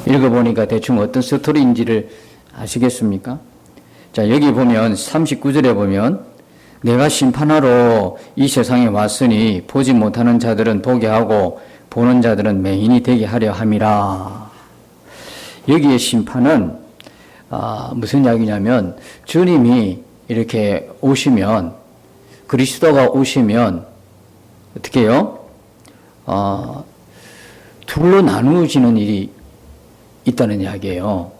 읽어보니까 대충 어떤 스토리인지를 아시겠습니까? 자, 여기 보면 39절에 보면 내가 심판하러 이 세상에 왔으니 보지 못하는 자들은 보게 하고 보는 자들은 맹인이 되게 하려 함이라. 여기에 심판은 무슨 이야기냐면 주님이 이렇게 오시면, 그리스도가 오시면 어떻게 해요? 둘로 나누어지는 일이 있다는 이야기예요.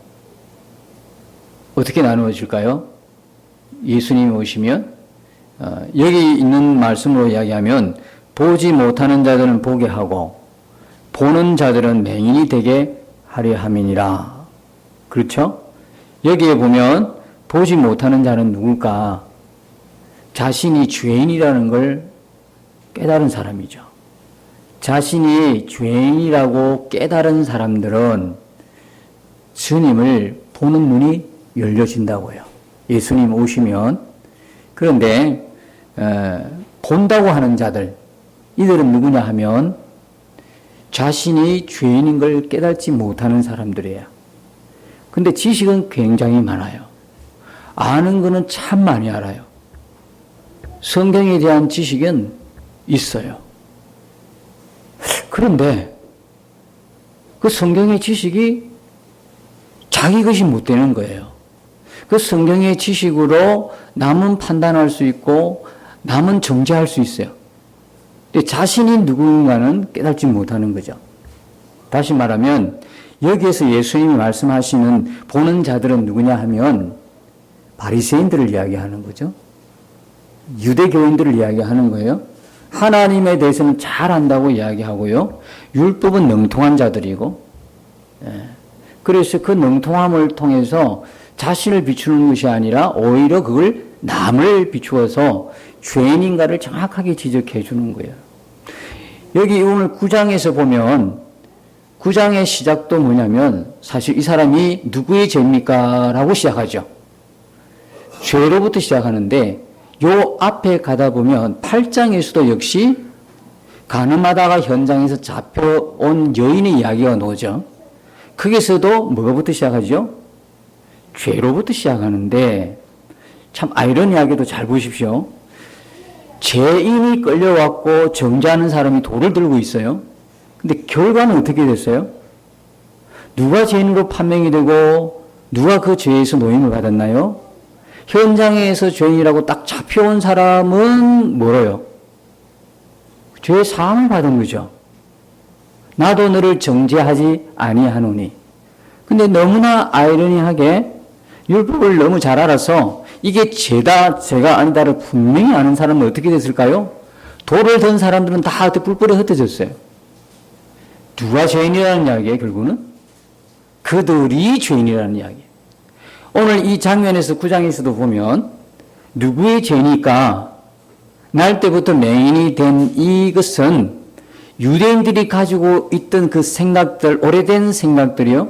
어떻게 나누어질까요? 예수님이 오시면 여기 있는 말씀으로 이야기하면 보지 못하는 자들은 보게 하고 보는 자들은 맹인이 되게 하려 함이니라. 그렇죠? 여기에 보면 보지 못하는 자는 누굴까? 자신이 죄인이라는 걸 깨달은 사람이죠. 자신이 죄인이라고 깨달은 사람들은 주님을 보는 눈이 열려진다고요. 예수님 오시면. 그런데 본다고 하는 자들, 이들은 누구냐 하면 자신이 죄인인 걸 깨닫지 못하는 사람들이에요. 근데 지식은 굉장히 많아요. 아는 거는 참 많이 알아요. 성경에 대한 지식은 있어요. 그런데 그 성경의 지식이 자기 것이 못 되는 거예요. 그 성경의 지식으로 남은 판단할 수 있고 남은 정죄할 수 있어요. 근데 자신이 누군가는 깨닫지 못하는 거죠. 다시 말하면 여기에서 예수님이 말씀하시는 보는 자들은 누구냐 하면 바리새인들을 이야기하는 거죠. 유대교인들을 이야기하는 거예요. 하나님에 대해서는 잘 안다고 이야기하고요. 율법은 능통한 자들이고, 그래서 그 능통함을 통해서 자신을 비추는 것이 아니라 오히려 그걸 남을 비추어서 죄인인가를 정확하게 지적해 주는 거예요. 여기 오늘 9장에서 보면 9장의 시작도 뭐냐면 사실 이 사람이 누구의 죄입니까? 라고 시작하죠. 죄로부터 시작하는데 요 앞에 가다 보면 8장에서도 역시 가늠하다가 현장에서 잡혀온 여인의 이야기가 나오죠. 거기서도 뭐부터 시작하죠? 죄로부터 시작하는데 참 아이러니하게도 잘 보십시오. 죄인이 끌려왔고 정죄하는 사람이 돌을 들고 있어요. 근데 결과는 어떻게 됐어요? 누가 죄인으로 판명이 되고 누가 그 죄에서 노임을 받았나요? 현장에서 죄인이라고 딱 잡혀온 사람은 뭐래요? 죄 사함을 받은 거죠. 나도 너를 정죄하지 아니하노니. 근데 너무나 아이러니하게 율법을 너무 잘 알아서 이게 죄다 죄가 아니다를 분명히 아는 사람은 어떻게 됐을까요? 돌을 든 사람들은 다 뿔뿔이 흩어졌어요. 누가 죄인이라는 이야기예요, 결국은? 그들이 죄인이라는 이야기예요. 오늘 이 장면에서 9장에서도 보면 누구의 죄니까 날 때부터 맹인이 된 이것은 유대인들이 가지고 있던 그 생각들, 오래된 생각들이요.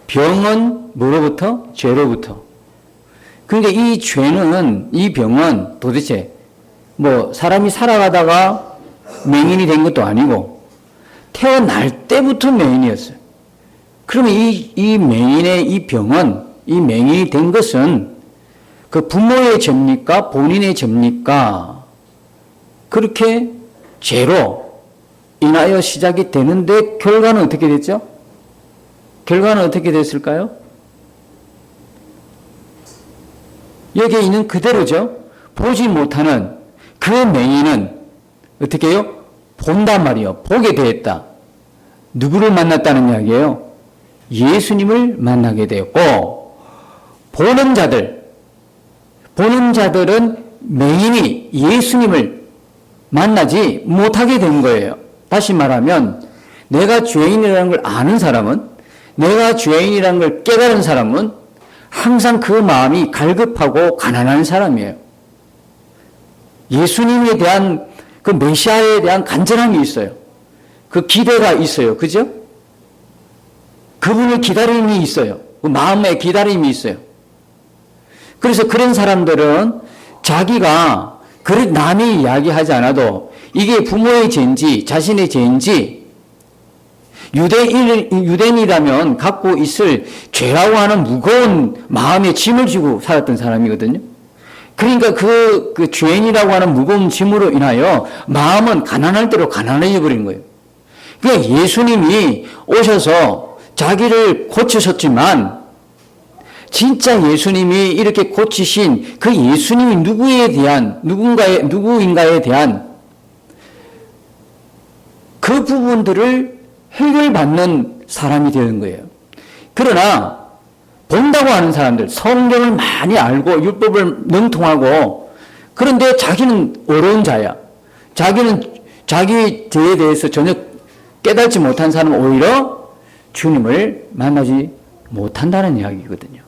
병은 뭐로부터? 죄로부터. 그러니까 이 죄는, 이 병은 도대체 뭐 사람이 살아가다가 맹인이 된 것도 아니고 태어날 때부터 맹인이었어요. 그러면 이 맹인의 이 병은, 이 맹인이 된 것은 그 부모의 죄입니까? 본인의 죄입니까? 그렇게 죄로 인하여 시작이 되는데 결과는 어떻게 됐죠? 결과는 어떻게 됐을까요? 여기에 있는 그대로죠. 보지 못하는 그 맹인은 어떻게 해요? 본단 말이요. 보게 되었다. 누구를 만났다는 이야기예요? 예수님을 만나게 되었고, 보는 자들은 맹인이 예수님을 만나지 못하게 된 거예요. 다시 말하면 내가 죄인이라는 걸 아는 사람은, 내가 죄인이라는 걸 깨달은 사람은 항상 그 마음이 갈급하고 가난한 사람이에요. 예수님에 대한 그 메시아에 대한 간절함이 있어요. 그 기대가 있어요. 그죠? 그분의 기다림이 있어요. 그 마음에 기다림이 있어요. 그래서 그런 사람들은 자기가 남이 이야기하지 않아도 이게 부모의 죄인지 자신의 죄인지 유대인이라면 갖고 있을 죄라고 하는 무거운 마음의 짐을 지고 살았던 사람이거든요. 그러니까 그 죄인이라고 하는 무거운 짐으로 인하여 마음은 가난할 대로 가난해져 버린 거예요. 그러니까 예수님이 오셔서 자기를 고치셨지만 진짜 예수님이 이렇게 고치신 그 예수님이 누구인가에 대한 그 부분들을 해결받는 사람이 되는 거예요. 그러나 본다고 하는 사람들, 성경을 많이 알고 율법을 능통하고 그런데 자기는 어려운 자야. 자기는 자기 죄에 대해서 전혀 깨닫지 못한 사람은 오히려 주님을 만나지 못한다는 이야기거든요.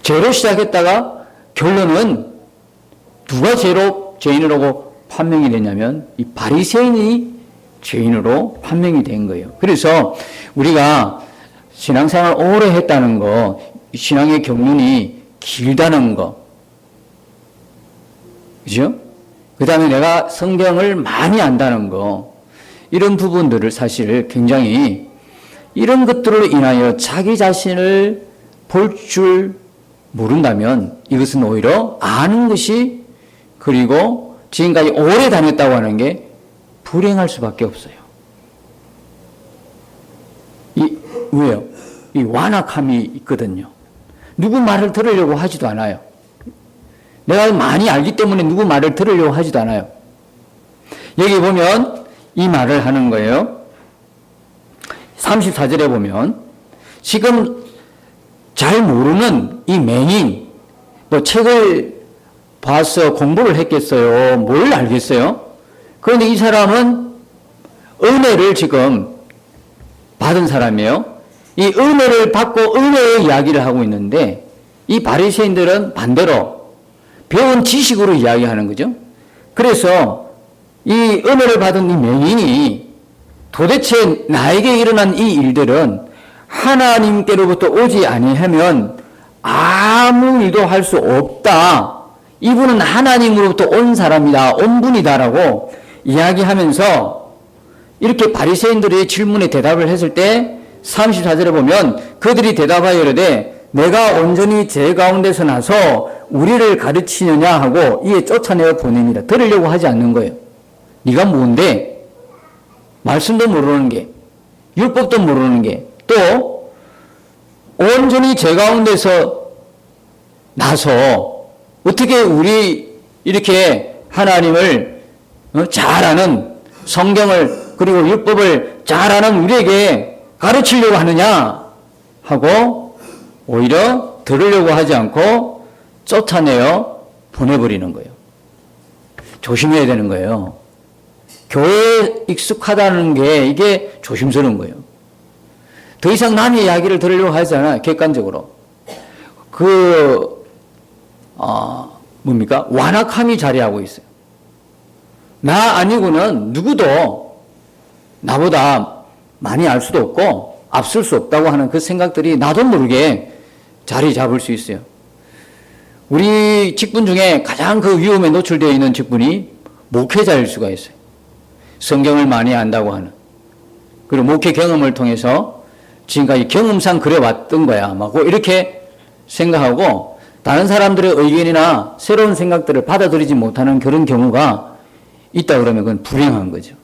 죄로 시작했다가 결론은 누가 죄인이라고 판명이 됐냐면 이 바리새인이 죄인으로 판명이 된 거예요. 그래서 우리가 신앙생활 오래 했다는 거, 신앙의 경륜이 길다는 거, 그죠? 그 다음에 내가 성경을 많이 안다는 거, 이런 부분들을 사실 굉장히 이런 것들로 인하여 자기 자신을 볼 줄 모른다면 이것은 오히려 아는 것이 그리고 지금까지 오래 다녔다고 하는 게 불행할 수밖에 없어요. 왜요? 이 완악함이 있거든요. 누구 말을 들으려고 하지도 않아요. 내가 많이 알기 때문에 누구 말을 들으려고 하지도 않아요. 여기 보면 이 말을 하는 거예요. 34절에 보면 지금 잘 모르는 이 맹인, 뭐 책을 봐서 공부를 했겠어요? 뭘 알겠어요? 그런데 이 사람은 은혜를 지금 받은 사람이에요. 이 은혜를 받고 은혜의 이야기를 하고 있는데 이 바리새인들은 반대로 배운 지식으로 이야기하는 거죠. 그래서 이 은혜를 받은 이 맹인이 도대체 나에게 일어난 이 일들은 하나님께로부터 오지 아니하면 아무 일도 할 수 없다. 이분은 하나님으로부터 온 사람이다. 온 분이다라고 이야기하면서 이렇게 바리새인들의 질문에 대답을 했을 때 34절에 보면 그들이 대답하여 이르되 내가 온전히 죄 가운데서 나서 우리를 가르치느냐 하고 이에 쫓아내어 보냅니다. 들으려고 하지 않는 거예요. 네가 뭔데? 말씀도 모르는 게, 율법도 모르는 게, 또 온전히 죄 가운데서 나서 어떻게 우리 이렇게 하나님을 잘 아는 성경을 그리고 율법을 잘 아는 우리에게 가르치려고 하느냐 하고 오히려 들으려고 하지 않고 쫓아내어 보내버리는 거예요. 조심해야 되는 거예요. 교회에 익숙하다는 게 이게 조심스러운 거예요. 더 이상 남의 이야기를 들으려고 하지 않아요. 객관적으로. 완악함이 자리하고 있어요. 나 아니고는 누구도 나보다 많이 알 수도 없고 앞설 수 없다고 하는 그 생각들이 나도 모르게 자리 잡을 수 있어요. 우리 직분 중에 가장 그 위험에 노출되어 있는 직분이 목회자일 수가 있어요. 성경을 많이 안다고 하는. 그리고 목회 경험을 통해서 지금까지 경험상 그래왔던 거야. 막 이렇게 생각하고 다른 사람들의 의견이나 새로운 생각들을 받아들이지 못하는 그런 경우가 있다 그러면 그건 불행한 거죠.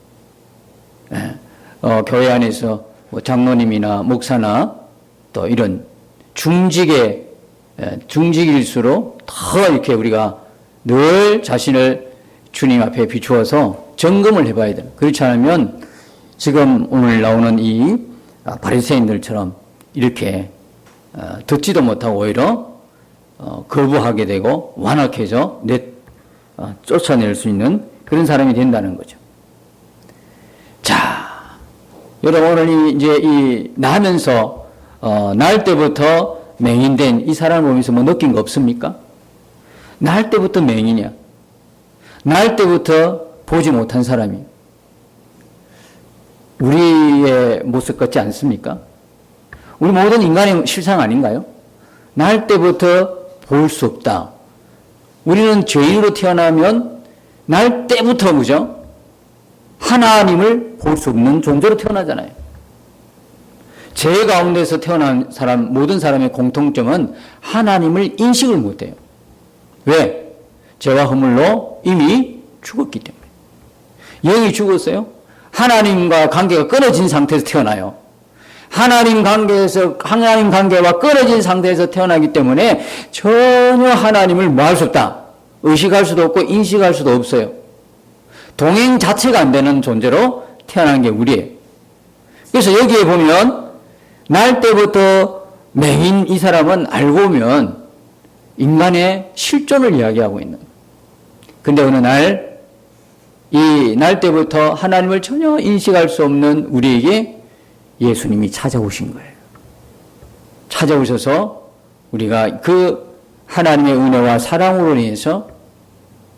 교회 안에서 뭐 장로님이나 목사나 또 이런 중직일수록 더 이렇게 우리가 늘 자신을 주님 앞에 비추어서 점검을 해봐야 돼요. 그렇지 않으면 지금 오늘 나오는 이 바리새인들처럼 이렇게 듣지도 못하고 오히려 거부하게 되고 완악해져 쫓아낼 수 있는 그런 사람이 된다는 거죠. 자, 여러분 오늘 이제 이 나면서 날 때부터 맹인된 이 사람을 보면서 뭐 느낀 거 없습니까? 날 때부터 맹인이야. 날 때부터 보지 못한 사람이 우리의 모습 같지 않습니까? 우리 모든 인간의 실상 아닌가요? 날 때부터 볼 수 없다. 우리는 죄인으로 태어나면 날 때부터 그죠? 하나님을 볼 수 없는 존재로 태어나잖아요. 죄 가운데서 태어난 사람, 모든 사람의 공통점은 하나님을 인식을 못해요. 왜? 죄와 허물로 이미 죽었기 때문에. 영이 죽었어요. 하나님과 관계가 끊어진 상태에서 태어나요. 하나님 관계와 끊어진 상태에서 태어나기 때문에 전혀 하나님을 뭐 할 수 없다. 의식할 수도 없고 인식할 수도 없어요. 동행 자체가 안 되는 존재로 태어난 게 우리예요. 그래서 여기에 보면 날 때부터 맹인 이 사람은 알고 보면 인간의 실존을 이야기하고 있는 거예요. 근데 어느 날 이 날 때부터 하나님을 전혀 인식할 수 없는 우리에게 예수님이 찾아오신 거예요. 찾아오셔서 우리가 그 하나님의 은혜와 사랑으로 인해서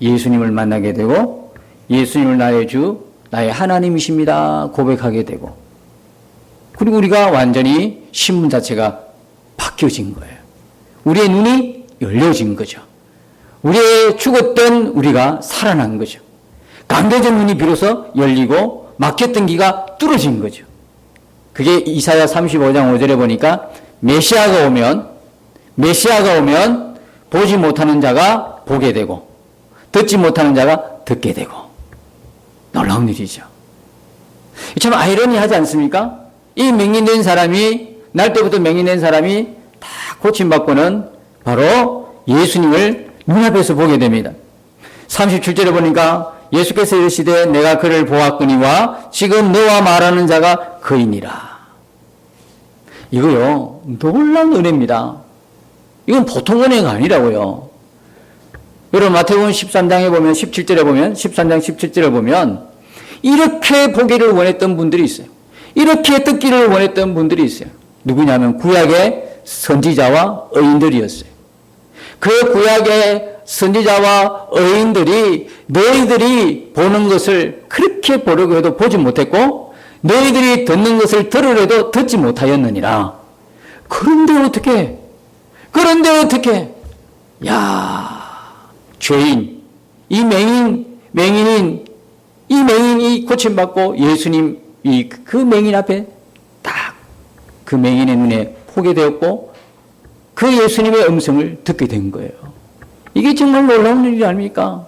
예수님을 만나게 되고 예수님을 나의 주, 나의 하나님이십니다 고백하게 되고 그리고 우리가 완전히 신분 자체가 바뀌어진 거예요. 우리의 눈이 열려진 거죠. 우리의 죽었던 우리가 살아난 거죠. 감겨진 눈이 비로소 열리고 막혔던 귀가 뚫어진 거죠. 그게 이사야 35장 5절에 보니까 메시아가 오면 보지 못하는 자가 보게 되고 듣지 못하는 자가 듣게 되고 놀라운 일이죠. 참 아이러니하지 않습니까? 이 맹인된 사람이 날 때부터 맹인된 사람이 다 고침받고는 바로 예수님을 눈앞에서 보게 됩니다. 37절에 보니까 예수께서 이르시되 내가 그를 보았거니와 지금 너와 말하는 자가 그이니라. 이거요 놀라운 은혜입니다. 이건 보통 은혜가 아니라고요. 여러분 마태복음 13장에 보면 17절에 보면 13장 17절에 보면 이렇게 보기를 원했던 분들이 있어요. 이렇게 듣기를 원했던 분들이 있어요. 누구냐면 구약의 선지자와 의인들이었어요. 그 구약의 선지자와 의인들이 너희들이 보는 것을 그렇게 보려고 해도 보지 못했고 너희들이 듣는 것을 들으려 해도 듣지 못하였느니라. 그런데 어떻게 야 죄인 이 맹인이 고침받고 예수님 그 맹인 앞에 딱 그 맹인의 눈에 보게 되었고 그 예수님의 음성을 듣게 된 거예요. 이게 정말 놀라운 일이 아닙니까?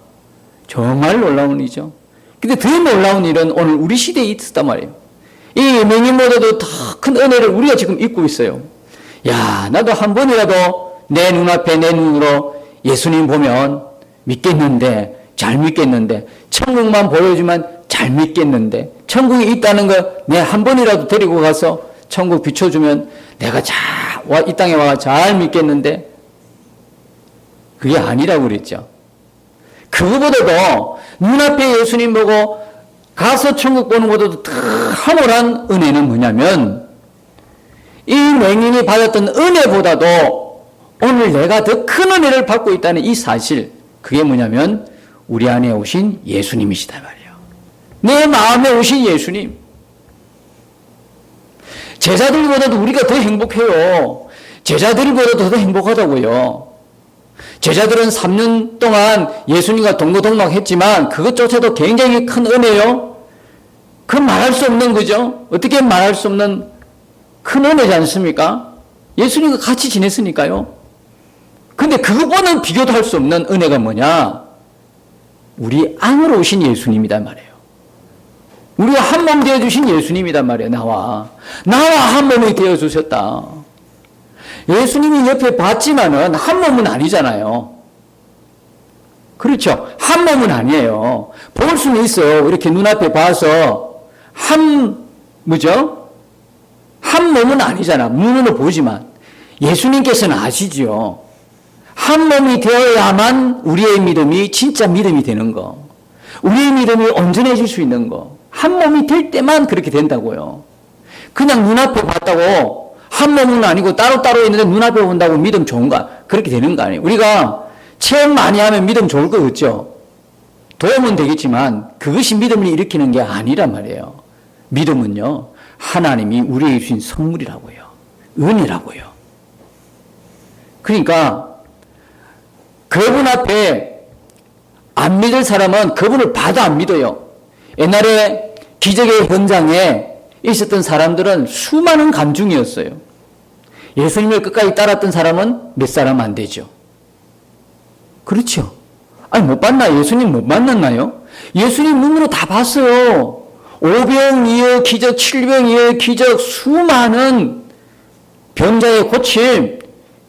정말 놀라운 일이죠. 근데 더 놀라운 일은 오늘 우리 시대에 있었단 말이에요. 이 맹인보다도 더 큰 은혜를 우리가 지금 입고 있어요. 야, 나도 한 번이라도 내 눈앞에 내 눈으로 예수님 보면 믿겠는데, 잘 믿겠는데, 천국만 보여주면 잘 믿겠는데, 천국이 있다는 거 내 한 번이라도 데리고 가서 천국 비춰주면 내가 이 땅에 와 잘 믿겠는데, 그게 아니라고 그랬죠. 그거보다도 눈앞에 예수님 보고 가서 천국 보는 것보다도 더 화물한 은혜는 뭐냐면 이 맹인이 받았던 은혜보다도 오늘 내가 더 큰 은혜를 받고 있다는 이 사실, 그게 뭐냐면 우리 안에 오신 예수님이시다 말이에요. 내 마음에 오신 예수님. 제자들보다도 우리가 더 행복해요. 제자들보다도 더 행복하다고요. 제자들은 3년 동안 예수님과 동고동락했지만 그것조차도 굉장히 큰 은혜요. 그 말할 수 없는 거죠. 어떻게 말할 수 없는 큰 은혜지 않습니까? 예수님과 같이 지냈으니까요. 근데 그것과는 비교도 할 수 없는 은혜가 뭐냐? 우리 안으로 오신 예수님이란 말이에요. 우리와 한 몸 되어주신 예수님이란 말이에요. 나와 한 몸이 되어주셨다. 예수님이 옆에 봤지만은 한 몸은 아니잖아요. 그렇죠. 한 몸은 아니에요. 볼 수는 있어요. 이렇게 눈앞에 봐서 한 몸은 아니잖아. 눈으로 보지만. 예수님께서는 아시지요. 한 몸이 되어야만 우리의 믿음이 진짜 믿음이 되는 거. 우리의 믿음이 온전해질 수 있는 거. 한 몸이 될 때만 그렇게 된다고요. 그냥 눈앞에 봤다고 한 몸은 아니고 따로따로 있는데 눈앞에 본다고 믿음 좋은가? 그렇게 되는 거 아니에요. 우리가 체험 많이 하면 믿음 좋을 거 없죠. 도움은 되겠지만 그것이 믿음을 일으키는 게 아니란 말이에요. 믿음은요, 하나님이 우리에게 주신 선물이라고요. 은혜라고요. 그러니까 그분 앞에 안 믿을 사람은 그분을 봐도 안 믿어요. 옛날에 기적의 현장에 있었던 사람들은 수많은 간중이었어요. 예수님을 끝까지 따랐던 사람은 몇 사람 안 되죠. 그렇죠. 아니, 못 봤나? 예수님 못 만났나요? 예수님 눈으로 다 봤어요. 오병이어 기적, 칠병이어 기적, 수많은 병자의 고침,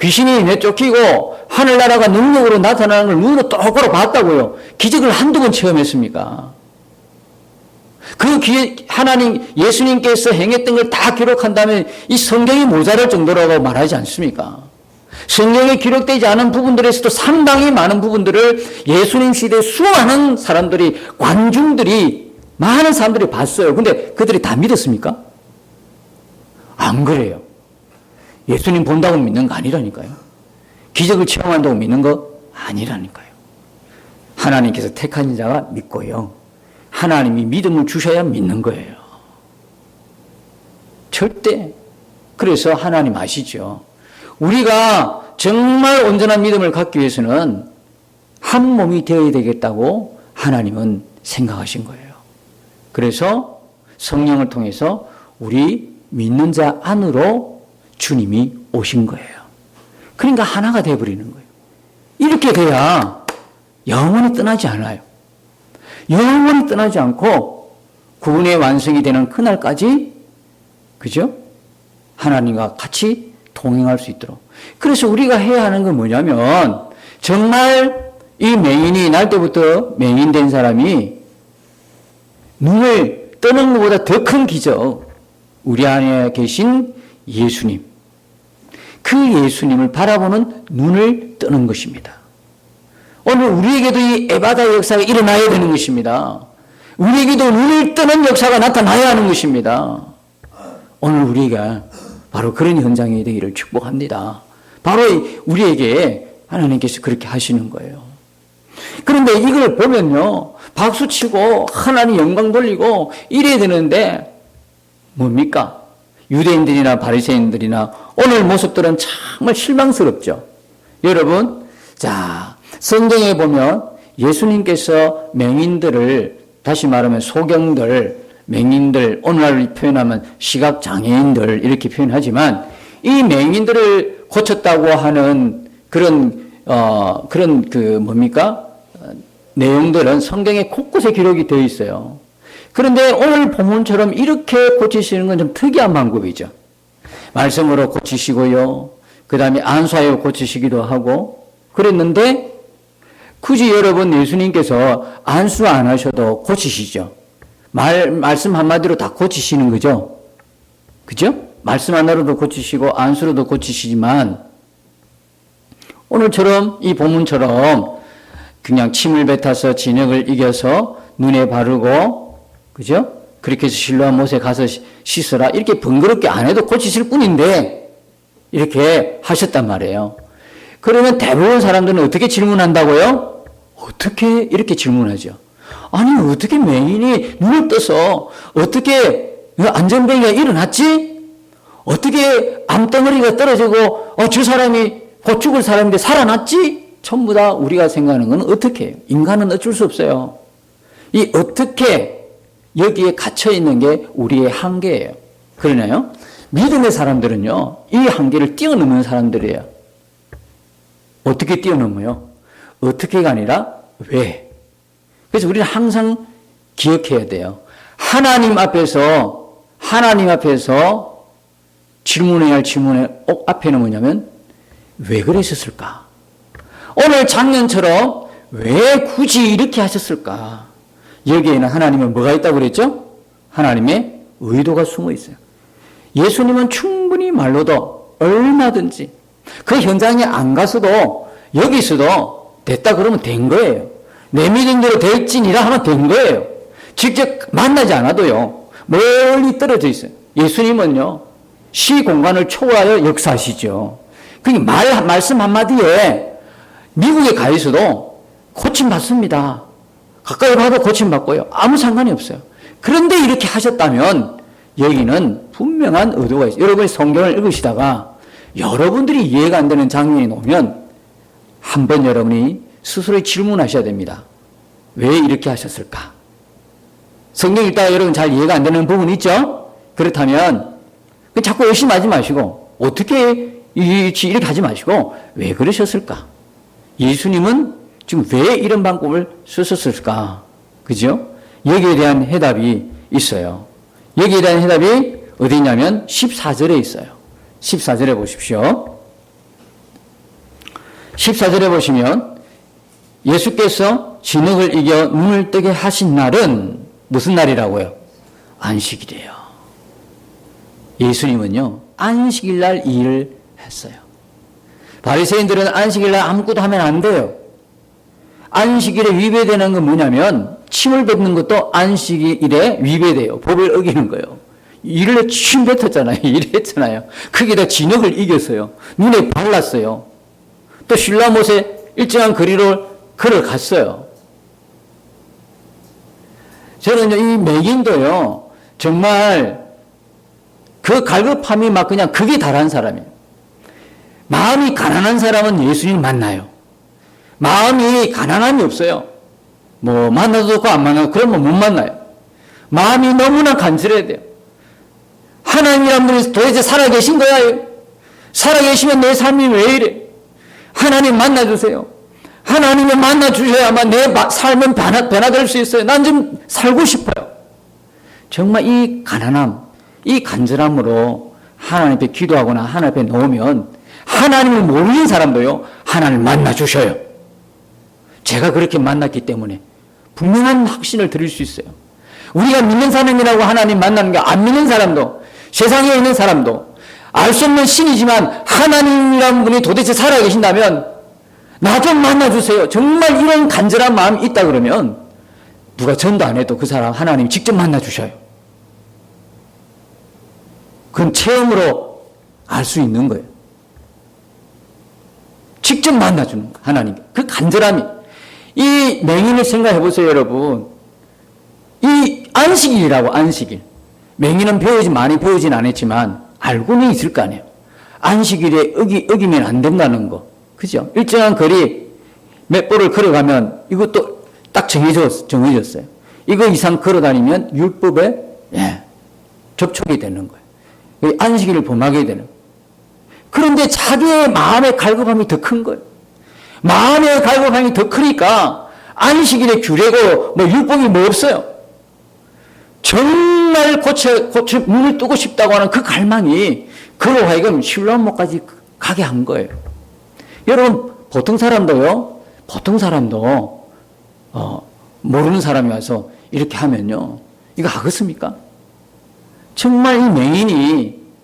귀신이 내쫓기고 하늘나라가 능력으로 나타나는 걸 눈으로 똑바로 봤다고요. 기적을 한두 번 체험했습니까? 하나님, 예수님께서 행했던 걸 다 기록한다면 이 성경이 모자랄 정도라고 말하지 않습니까? 성경에 기록되지 않은 부분들에서도 상당히 많은 부분들을 예수님 시대에 수많은 사람들이, 관중들이, 많은 사람들이 봤어요. 근데 그들이 다 믿었습니까? 안 그래요. 예수님 본다고 믿는 거 아니라니까요. 기적을 체험한다고 믿는 거 아니라니까요. 하나님께서 택한 자가 믿고요. 하나님이 믿음을 주셔야 믿는 거예요. 절대. 그래서 하나님 아시죠? 우리가 정말 온전한 믿음을 갖기 위해서는 한 몸이 되어야 되겠다고 하나님은 생각하신 거예요. 그래서 성령을 통해서 우리 믿는 자 안으로 주님이 오신 거예요. 그러니까 하나가 되어버리는 거예요. 이렇게 돼야 영원히 떠나지 않아요. 영원히 떠나지 않고 구원의 완성이 되는 그날까지, 그죠? 하나님과 같이 동행할 수 있도록. 그래서 우리가 해야 하는 건 뭐냐면, 정말 이 맹인이, 날 때부터 맹인된 사람이 눈을 뜨는 것보다 더 큰 기적, 우리 안에 계신 예수님, 그 예수님을 바라보는 눈을 뜨는 것입니다. 오늘 우리에게도 이 에바다 역사가 일어나야 되는 것입니다. 우리에게도 눈을 뜨는 역사가 나타나야 하는 것입니다. 오늘 우리가 바로 그런 현장이 되기를 축복합니다. 바로 우리에게 하나님께서 그렇게 하시는 거예요. 그런데 이걸 보면요, 박수치고 하나님 영광 돌리고 이래야 되는데 뭡니까? 유대인들이나 바리새인들이나 오늘 모습들은 정말 실망스럽죠. 여러분, 자, 성경에 보면 예수님께서 맹인들을, 다시 말하면 소경들, 맹인들, 오늘날 표현하면 시각장애인들 이렇게 표현하지만, 이 맹인들을 고쳤다고 하는 그런 내용들은 성경에 곳곳에 기록이 되어 있어요. 그런데 오늘 본문처럼 이렇게 고치시는 건 좀 특이한 방법이죠. 말씀으로 고치시고요. 그 다음에 안수하여 고치시기도 하고 그랬는데, 굳이 여러분 예수님께서 안수 안 하셔도 고치시죠. 말씀 한마디로 다 고치시는 거죠. 그죠? 말씀 하나로도 고치시고 안수로도 고치시지만, 오늘처럼 이 본문처럼 그냥 침을 뱉어서 진역을 이겨서 눈에 바르고, 그죠? 그렇게 해서 실로암 못에 가서 씻어라, 이렇게 번거롭게 안 해도 고치실 뿐인데 이렇게 하셨단 말이에요. 그러면 대부분 사람들은 어떻게 질문한다고요? 어떻게 이렇게 질문하죠? 아니, 어떻게 맹인이 눈을 떠서 어떻게 안전병이가 일어났지? 어떻게 암덩어리가 떨어지고 저 사람이 곧 죽을 사람인데 살아났지? 전부 다 우리가 생각하는 건 어떻게 해요? 인간은 어쩔 수 없어요. 이 어떻게, 여기에 갇혀 있는 게 우리의 한계예요. 그러나요? 믿음의 사람들은요, 이 한계를 뛰어넘는 사람들이에요. 어떻게 뛰어넘어요? 어떻게가 아니라 왜? 그래서 우리는 항상 기억해야 돼요. 하나님 앞에서 질문해야 할 질문의 앞에는 뭐냐면, 왜 그러셨을까? 오늘 장면처럼 왜 굳이 이렇게 하셨을까? 여기에는 하나님은 뭐가 있다고 그랬죠? 하나님의 의도가 숨어 있어요. 예수님은 충분히 말로도 얼마든지 그 현장에 안 가서도 여기서도 됐다 그러면 된 거예요. 내 믿음대로 될지니라 하면 된 거예요. 직접 만나지 않아도요, 멀리 떨어져 있어요. 예수님은요, 시 공간을 초월하여 역사하시죠. 그러니까 말씀 한마디에 미국에 가 있어도 고침받습니다. 가까이 봐도 고침받고요. 아무 상관이 없어요. 그런데 이렇게 하셨다면 여기는 분명한 의도가 있어요. 여러분이 성경을 읽으시다가 여러분들이 이해가 안 되는 장면이 나오면 한번 여러분이 스스로 질문하셔야 됩니다. 왜 이렇게 하셨을까? 성경 읽다가 여러분 잘 이해가 안 되는 부분 있죠? 그렇다면 자꾸 의심하지 마시고 어떻게 이렇게 하지 마시고 왜 그러셨을까? 예수님은 지금 왜 이런 방법을 쓰셨을까? 그죠? 여기에 대한 해답이 있어요. 여기에 대한 해답이 어디 있냐면 14절에 있어요. 14절에 보십시오. 14절에 보시면 예수께서 진흙을 이겨 눈을 뜨게 하신 날은 무슨 날이라고요? 안식일이에요. 예수님은요, 안식일 날 이 일을 했어요. 바리새인들은 안식일 날 아무것도 하면 안 돼요. 안식일에 위배되는 건 뭐냐면 침을 뱉는 것도 안식일에 위배돼요. 법을 어기는 거예요. 이를 침 뱉었잖아요. 이랬잖아요. 거기다 진흙을 이겼어요. 눈에 발랐어요. 또 실라못에 일정한 거리를 걸어갔어요. 저는 이 맹인도요, 정말 그 갈급함이 막 그냥 극에 달한 사람이에요. 마음이 가난한 사람은 예수님 만나요. 마음이 가난함이 없어요. 뭐 만나도 좋고 안 만나도 그러면 못 만나요. 마음이 너무나 간절해야 돼요. 하나님이란 분이 도대체 살아계신 거야? 살아계시면 내 삶이 왜 이래? 하나님 만나주세요. 하나님을 만나주셔야만 내 삶은 변화될 수 있어요. 난 좀 살고 싶어요. 정말 이 가난함, 이 간절함으로 하나님 앞에 기도하거나 하나님 앞에 놓으면 하나님을 모르는 사람도요, 하나님을 만나주셔요. 제가 그렇게 만났기 때문에 분명한 확신을 드릴 수 있어요. 우리가 믿는 사람이라고 하나님 만나는 게 안 믿는 사람도, 세상에 있는 사람도, 알 수 없는 신이지만 하나님이라는 분이 도대체 살아계신다면 나 좀 만나주세요. 정말 이런 간절한 마음이 있다 그러면 누가 전도 안 해도 그 사람 하나님 직접 만나주셔요. 그건 체험으로 알 수 있는 거예요. 직접 만나주는 거예요. 하나님. 그 간절함이. 이 맹인을 생각해 보세요, 여러분. 이 안식일이라고, 안식일. 맹인은 많이 배우진 않았지만 알고는 있을 거 아니에요. 안식일에 어기면 안 된다는 거. 그죠? 일정한 거리 몇 보를 걸어가면 이것도 딱 정해졌어요. 이거 이상 걸어 다니면 율법에 접촉이 되는 거예요. 안식일을 범하게 되는 거예요. 그런데 자기의 마음의 갈급함이 더 큰 거예요. 마음의 갈급함이 더 크니까 안식일의 규례고 뭐 율법이 뭐 없어요. 정말 눈을 뜨고 싶다고 하는 그 갈망이 그로 하여금 실로암못까지 가게 한 거예요. 여러분, 보통 사람도 모르는 사람이 와서 이렇게 하면요, 이거 하겠습니까? 정말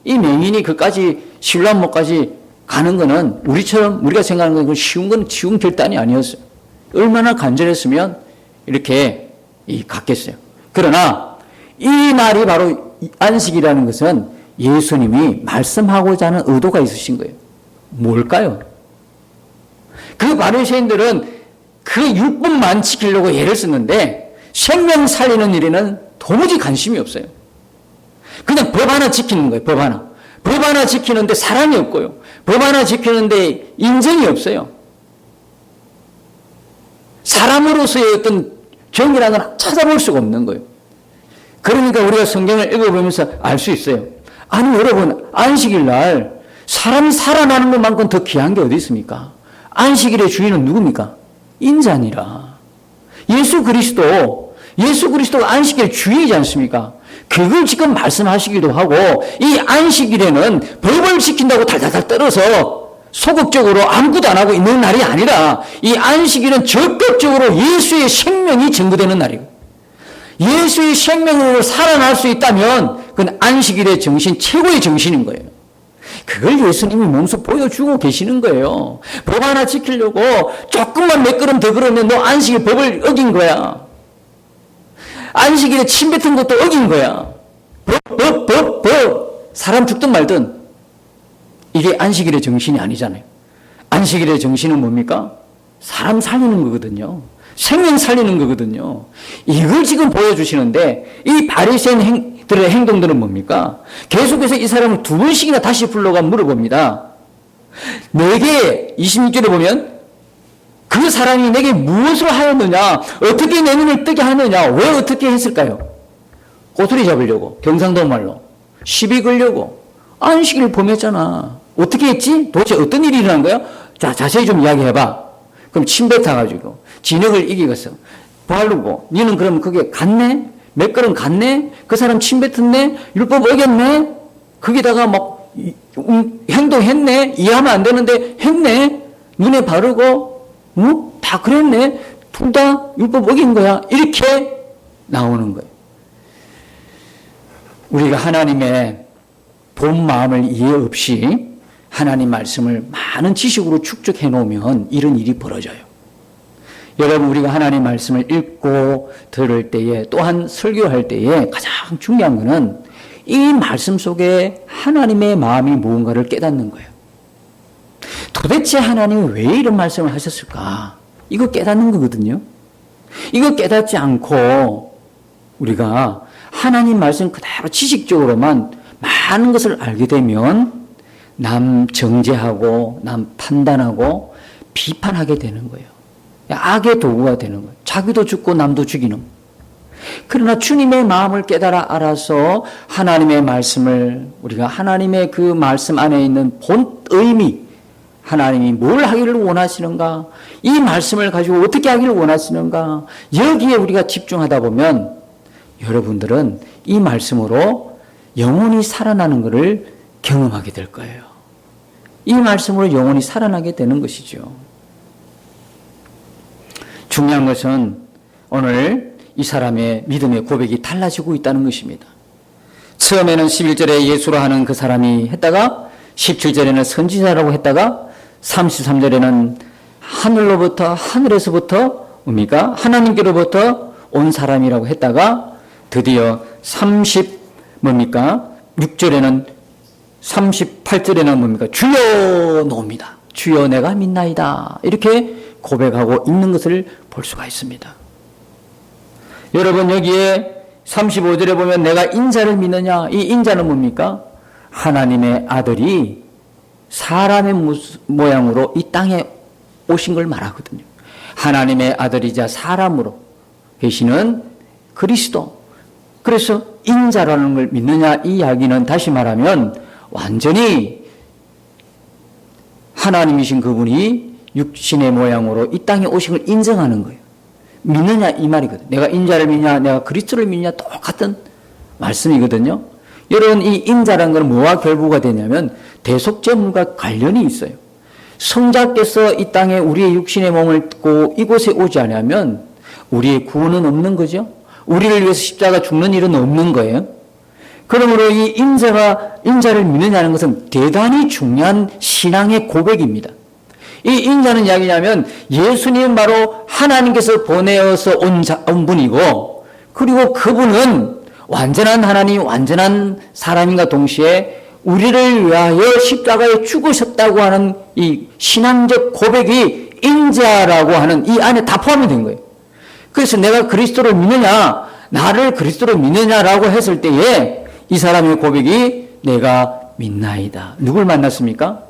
이 맹인이 그까지 실로암못까지 가는 거는 우리가 생각하는 건 쉬운 결단이 아니었어요. 얼마나 간절했으면 이렇게 갔겠어요. 그러나 이 날이 바로 안식이라는 것은 예수님이 말씀하고자 하는 의도가 있으신 거예요. 뭘까요? 그 바리새인들은 그 율법만 지키려고 예를 쓰는데 생명 살리는 일에는 도무지 관심이 없어요. 그냥 법 하나 지키는 거예요. 법 하나. 법 하나 지키는데 사랑이 없고요. 법 하나 지키는데 인정이 없어요. 사람으로서의 어떤 정의라는 건 찾아볼 수가 없는 거예요. 그러니까 우리가 성경을 읽어보면서 알 수 있어요. 아니 여러분, 안식일 날 사람이 살아나는 것만큼 더 귀한 게 어디 있습니까? 안식일의 주인은 누굽니까? 인자니라. 예수 그리스도가 안식일의 주인이지 않습니까? 그걸 지금 말씀하시기도 하고, 이 안식일에는 법을 지킨다고 달달달 떨어서 소극적으로 아무것도 안 하고 있는 날이 아니라, 이 안식일은 적극적으로 예수의 생명이 증거되는 날이고, 예수의 생명으로 살아날 수 있다면 그건 안식일의 정신, 최고의 정신인 거예요. 그걸 예수님이 몸소 보여주고 계시는 거예요. 법 하나 지키려고 조금만 몇 걸음 더 걸으면 너 안식일 법을 어긴 거야. 안식일에 침 뱉은 것도 어긴 거야. 법. 사람 죽든 말든. 이게 안식일의 정신이 아니잖아요. 안식일의 정신은 뭡니까? 사람 살리는 거거든요. 생명 살리는 거거든요. 이걸 지금 보여주시는데 이 바리새인들의 행동들은 뭡니까? 계속해서 이 사람을 두 번씩이나 다시 불러가 물어봅니다. 내게 26절에 보면 그 사람이 내게 무엇을 하였느냐? 어떻게 내 눈을 뜨게 하느냐? 왜 어떻게 했을까요? 꼬투리 잡으려고, 경상도 말로. 시비 걸려고 안식일을 범했잖아. 어떻게 했지? 도대체 어떤 일이 일어난 거야? 자, 자세히 좀 이야기해봐. 그럼 침 뱉어가지고 진흙을 이기겠어. 바르고 니는 그럼 그게 갔네? 몇 걸음 갔네? 그 사람 침 뱉었네? 율법 어겼네? 거기다가 막 행동했네? 이해하면 안 되는데 했네? 눈에 바르고 다 그랬네? 둘 다 율법 어긴 거야. 이렇게 나오는 거예요. 우리가 하나님의 본 마음을 이해 없이 하나님 말씀을 많은 지식으로 축적해 놓으면 이런 일이 벌어져요. 여러분, 우리가 하나님 말씀을 읽고 들을 때에, 또한 설교할 때에 가장 중요한 것은 이 말씀 속에 하나님의 마음이 무언가를 깨닫는 거예요. 도대체 하나님이 왜 이런 말씀을 하셨을까? 이거 깨닫는 거거든요. 이거 깨닫지 않고 우리가 하나님 말씀 그대로 지식적으로만 많은 것을 알게 되면 남 정죄하고 남 판단하고 비판하게 되는 거예요. 악의 도구가 되는 거예요. 자기도 죽고 남도 죽이는. 그러나 주님의 마음을 깨달아 알아서 하나님의 말씀을, 우리가 하나님의 그 말씀 안에 있는 본 의미, 하나님이 뭘 하기를 원하시는가, 이 말씀을 가지고 어떻게 하기를 원하시는가, 여기에 우리가 집중하다 보면 여러분들은 이 말씀으로 영혼이 살아나는 것을 경험하게 될 거예요. 이 말씀으로 영혼이 살아나게 되는 것이죠. 중요한 것은 오늘 이 사람의 믿음의 고백이 달라지고 있다는 것입니다. 처음에는 11절에 예수로 하는 그 사람이 했다가 17절에는 선지자라고 했다가 33절에는 하늘에서부터 뭡니까? 하나님께로부터 온 사람이라고 했다가 드디어 6절에는 38절에는 뭡니까? 주여 나옵니다. 주여 내가 믿나이다. 이렇게 고백하고 있는 것을 볼 수가 있습니다. 여러분, 여기에 35절에 보면 내가 인자를 믿느냐? 이 인자는 뭡니까? 하나님의 아들이 사람의 모양으로 이 땅에 오신 걸 말하거든요. 하나님의 아들이자 사람으로 계시는 그리스도. 그래서 인자라는 걸 믿느냐? 이 이야기는 다시 말하면 완전히 하나님이신 그분이 육신의 모양으로 이 땅에 오신 걸 인정하는 거예요. 믿느냐 이 말이거든요. 내가 인자를 믿냐, 내가 그리스도를 믿냐, 똑같은 말씀이거든요. 여러분, 이 인자라는 건 뭐와 결부가 되냐면 대속제물과 관련이 있어요. 성자께서 이 땅에 우리의 육신의 몸을 입고 이곳에 오지 않으면 우리의 구원은 없는 거죠. 우리를 위해서 십자가 죽는 일은 없는 거예요. 그러므로 이 인자를 믿느냐는 것은 대단히 중요한 신앙의 고백입니다. 이 인자는 이야기냐면 예수님 바로 하나님께서 보내어서 온 분이고, 그리고 그분은 완전한 하나님, 완전한 사람인가 동시에 우리를 위하여 십자가에 죽으셨다고 하는 이 신앙적 고백이 인자라고 하는 이 안에 다 포함이 된 거예요. 그래서 내가 그리스도를 믿느냐, 나를 그리스도를 믿느냐라고 했을 때에 이 사람의 고백이 내가 믿나이다. 누굴 만났습니까?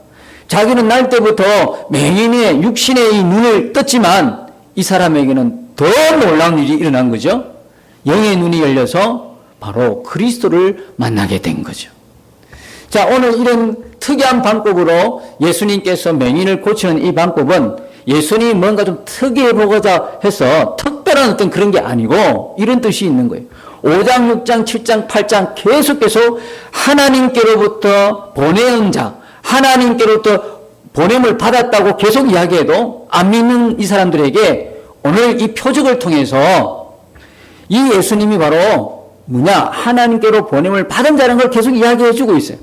자기는 날 때부터 맹인의 육신의 이 눈을 떴지만 이 사람에게는 더 놀라운 일이 일어난 거죠. 영의 눈이 열려서 바로 그리스도를 만나게 된 거죠. 자, 오늘 이런 특이한 방법으로 예수님께서 맹인을 고치는 이 방법은 예수님이 뭔가 좀 특이해 보고자 해서 특별한 어떤 그런 게 아니고 이런 뜻이 있는 거예요. 5장, 6장, 7장, 8장 계속해서 하나님께로부터 보내온 자, 하나님께로부터 보냄을 받았다고 계속 이야기해도 안 믿는 이 사람들에게 오늘 이 표적을 통해서 이 예수님이 바로 뭐냐? 하나님께로 보냄을 받은 자라는 걸 계속 이야기해 주고 있어요.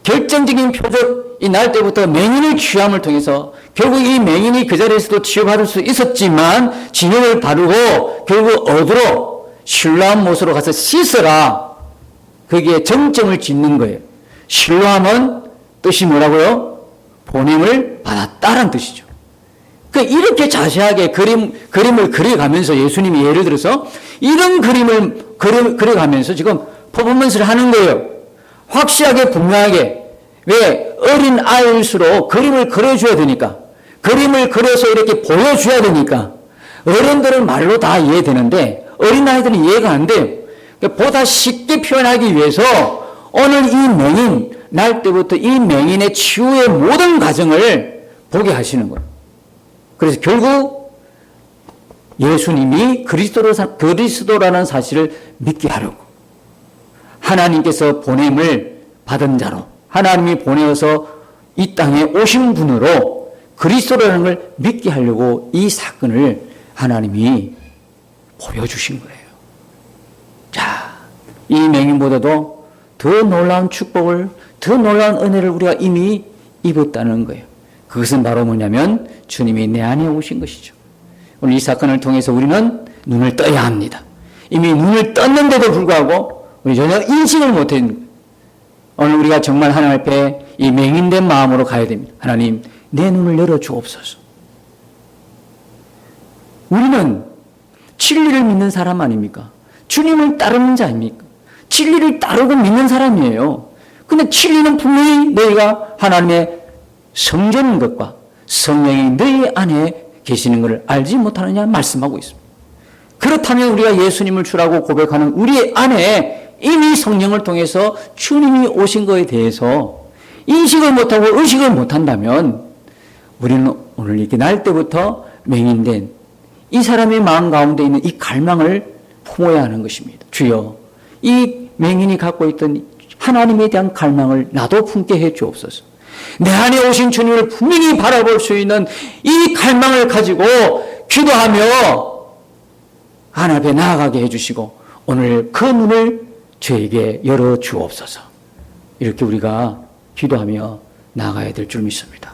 결정적인 표적, 이 날 때부터 맹인의 취함을 통해서 결국 이 맹인이 그 자리에서도 치유받을 수 있었지만 진흙을 바르고 결국 어디로? 실로암 못으로 가서 씻어라. 거기에 정점을 짓는 거예요. 실로암은 뜻이 뭐라고요? 보냄을 받았다라는 뜻이죠. 이렇게 자세하게 그림을 그려가면서 예수님이 예를 들어서 이런 그림을 그려가면서 지금 퍼포먼스를 하는 거예요. 확실하게 분명하게. 왜? 어린 아이일수록 그림을 그려줘야 되니까. 그림을 그려서 이렇게 보여줘야 되니까. 어른들은 말로 다 이해되는데 어린아이들은 이해가 안 돼요. 보다 쉽게 표현하기 위해서 오늘 이 맹인, 날 때부터 이 맹인의 치유의 모든 과정을 보게 하시는 거예요. 그래서 결국 예수님이 그리스도라는 사실을 믿게 하려고 하나님께서 보냄을 받은 자로 하나님이 보내어서 이 땅에 오신 분으로 그리스도라는 걸 믿게 하려고 이 사건을 하나님이 보여주신 거예요. 자, 이 맹인보다도 더 놀라운 축복을, 더 놀라운 은혜를 우리가 이미 입었다는 거예요. 그것은 바로 뭐냐면 주님이 내 안에 오신 것이죠. 오늘 이 사건을 통해서 우리는 눈을 떠야 합니다. 이미 눈을 떴는데도 불구하고 우리 전혀 인식을 못했는 거예요. 오늘 우리가 정말 하나님 앞에 이 맹인된 마음으로 가야 됩니다. 하나님, 내 눈을 열어주옵소서. 우리는 진리를 믿는 사람 아닙니까? 주님을 따르는 자입니까? 진리를 따르고 믿는 사람이에요. 근데 진리는 분명히 너희가 하나님의 성전인 것과 성령이 너희 안에 계시는 것을 알지 못하느냐 말씀하고 있습니다. 그렇다면 우리가 예수님을 주라고 고백하는 우리 안에 이미 성령을 통해서 주님이 오신 것에 대해서 인식을 못하고 의식을 못한다면 우리는 오늘 이렇게 날 때부터 맹인된 이 사람의 마음 가운데 있는 이 갈망을 품어야 하는 것입니다. 주여, 이 맹인이 갖고 있던 하나님에 대한 갈망을 나도 품게 해 주옵소서. 내 안에 오신 주님을 분명히 바라볼 수 있는 이 갈망을 가지고 기도하며 하나님 앞에 나아가게 해주시고 오늘 그 눈을 저에게 열어 주옵소서. 이렇게 우리가 기도하며 나아가야 될 줄 믿습니다.